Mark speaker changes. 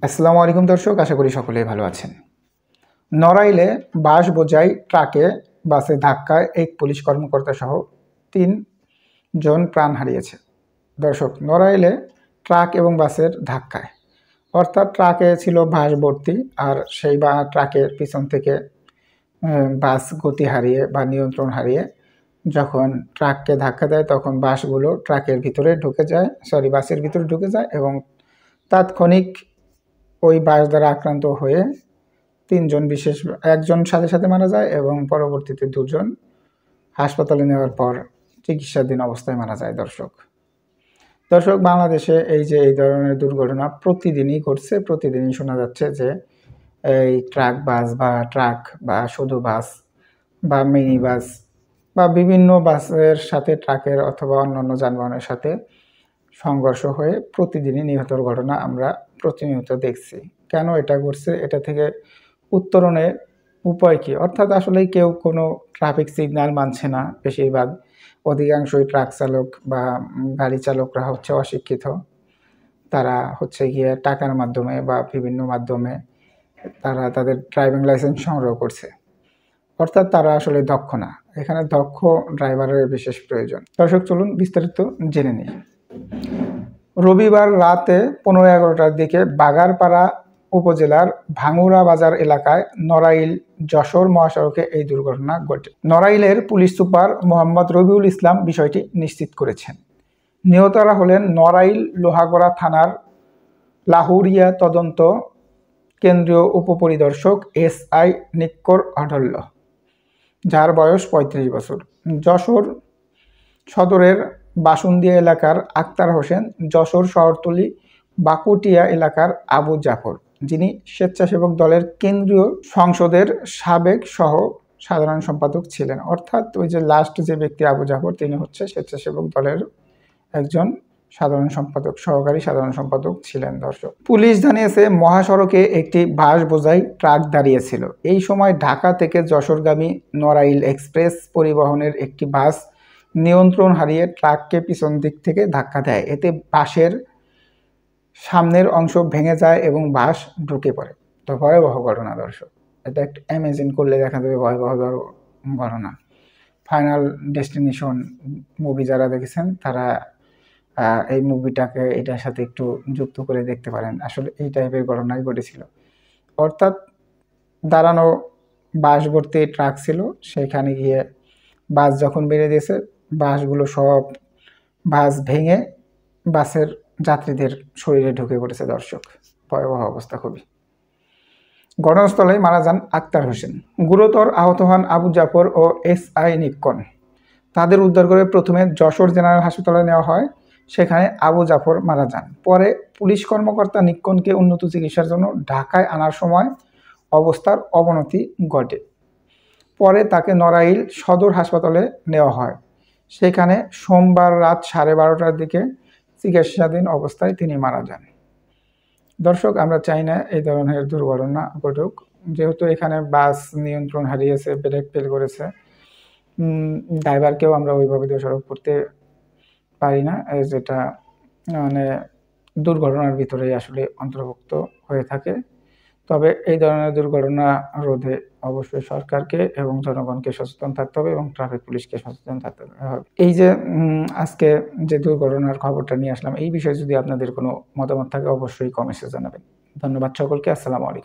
Speaker 1: আসসালামু আলাইকুম দর্শক, আশা করি সকলেই ভালো আছেন। নড়াইলে বাস বোঝাই ট্রাকে বাসে ধাক্কায় এক পুলিশ কর্মকর্তা সহ ৩ জন প্রাণ হারিয়েছে। দর্শক, নড়াইলে ট্রাক এবং বাসের ধাক্কায়, অর্থাৎ ট্রাকে ছিল বাস ভর্তি, আর সেই ট্রাকের পিছন থেকে বাস গতি হারিয়ে বা নিয়ন্ত্রণ হারিয়ে যখন ট্রাককে ধাক্কা দেয়, তখন বাসগুলো ট্রাকের ভিতরে ঢুকে যায়, বাসের ভিতরে ঢুকে যায় এবং তাৎক্ষণিক ওই বাস দ্বারা আক্রান্ত হয়ে ৩ জন, একজন সাথে সাথে মারা যায় এবং পরবর্তীতে ২ জন হাসপাতালে নেওয়ার পর চিকিৎসাধীন অবস্থায় মারা যায়। দর্শক, বাংলাদেশে এই ধরনের দুর্ঘটনা প্রতিদিনই ঘটছে। প্রতিদিনই শোনা যাচ্ছে যে এই ট্রাক বা শুধু বাস বা মিনি বাস বা বিভিন্ন বাসের সাথে ট্রাকের অথবা অন্যান্য যানবাহনের সাথে সংঘর্ষ হয়ে প্রতিদিনই নিহতের ঘটনা আমরা প্রতিনিয়ত দেখছি। কেন এটা ঘটছে, এটা থেকে উত্তরণের উপায় কি? অর্থাৎ আসলে কেউ কোনো ট্রাফিক সিগন্যাল মানছে না। বেশিরভাগ অধিকাংশই ট্রাক চালক বা গাড়ি চালকরা হচ্ছে অশিক্ষিত। তারা হচ্ছে গিয়ে টাকার মাধ্যমে বা বিভিন্ন মাধ্যমে তারা তাদের ড্রাইভিং লাইসেন্স সংগ্রহ করছে, অর্থাৎ তারা আসলে দক্ষ না। এখানে দক্ষ ড্রাইভারের বিশেষ প্রয়োজন। দর্শক, চলুন বিস্তারিত জেনে নিই। রবিবার রাতে ১৫-১১টার দিকে বাগারপাড়া উপজেলার ভাঙ্গুড়া বাজার এলাকায় নড়াইল যশোর মহাসড়কে এই দুর্ঘটনা ঘটে। নড়াইলের পুলিশ সুপার মোহাম্মদ রবিউল ইসলাম বিষয়টি নিশ্চিত করেছেন। নিহতরা হলেন নড়াইল লোহাগড়া থানার লাহুরিয়া তদন্ত কেন্দ্রীয় উপপরিদর্শক SI নিক্কর অঢল্য, যার বয়স ৩৫ বছর, যশোর সদরের বাসুন্দিয়া এলাকার আক্তার হোসেন, যশোর শহরতলি বাকুটিয়া এলাকার আবু জাফর, যিনি স্বেচ্ছাসেবক দলের কেন্দ্রীয় সংসদের সাবেক সহ সাধারণ সম্পাদক ছিলেন। অর্থাৎ ওই যে লাস্ট যে ব্যক্তি আবু জাফর, তিনি হচ্ছে স্বেচ্ছাসেবক দলের একজন সাধারণ সম্পাদক, সহকারী সাধারণ সম্পাদক ছিলেন। দর্শক, পুলিশ জানিয়েছে মহাসড়কে একটি বাস বোঝাই ট্রাক দাঁড়িয়েছিল। এই সময় ঢাকা থেকে যশোরগামী নড়াইল এক্সপ্রেস পরিবহনের একটি বাস নিয়ন্ত্রণ হারিয়ে ট্রাককে পিছন দিক থেকে ধাক্কা দেয়। এতে বাসের সামনের অংশ ভেঙে যায় এবং বাস ঢুকে পড়ে। তো ভয়াবহ ঘটনা দর্শক, এটা একটু ইমাজিন করলে দেখা যাবে ভয়াবহ ঘটনা। ফাইনাল ডেস্টিনেশন মুভি যারা দেখেছেন তারা এই মুভিটাকে এটার সাথে একটু যুক্ত করে দেখতে পারেন। আসলে এই টাইপের ঘটনাই ঘটেছিল। অর্থাৎ দাঁড়ানো বাস ভর্তি ট্রাক ছিল, সেখানে গিয়ে বাস যখন বেরিয়ে দিয়েছে, বাস ভেঙে বাসের যাত্রীদের শরীরে ঢুকে পড়েছে। দর্শক, ভয়াবহ অবস্থা খুবই। ঘটনাস্থলে মারা যান আক্তার হোসেন। গুরুতর আহত হন আবু জাফর ও SI নিক্কন। তাদের উদ্ধার করে প্রথমে যশোর জেনারেল হাসপাতালে নেওয়া হয়। সেখানে আবু জাফর মারা যান। পরে পুলিশ কর্মকর্তা নিক্কনকে উন্নত চিকিৎসার জন্য ঢাকায় আনার সময় অবস্থার অবনতি ঘটে। পরে তাকে নড়াইল সদর হাসপাতালে নেওয়া হয়। সেখানে সোমবার রাত 12:30টার দিকে চিকিৎসাধীন অবস্থায় তিনি মারা যান। দর্শক, আমরা চাই না এই ধরনের দুর্ঘটনা ঘটুক। যেহেতু এখানে বাস নিয়ন্ত্রণ হারিয়েছে, ব্রেক ফেল করেছে, ড্রাইভারকেও আমরা ওইভাবে দোষারোপ করতে পারি না, যেটা মানে দুর্ঘটনার ভিতরেই আসলে অন্তর্ভুক্ত হয়ে থাকে। তবে এই ধরনের দুর্ঘটনা রোধে অবশ্যই সরকারকে এবং জনগণকে সচেতন থাকতে হবে এবং ট্রাফিক পুলিশকে সচেতন থাকতে হবে। এই যে আজকে যে দুর্ঘটনার খবরটা নিয়ে আসলাম, এই বিষয়ে যদি আপনাদের কোনো মতামত থাকে অবশ্যই কমেন্টে জানাবেন। ধন্যবাদ সকলকে। আসসালামু আলাইকুম।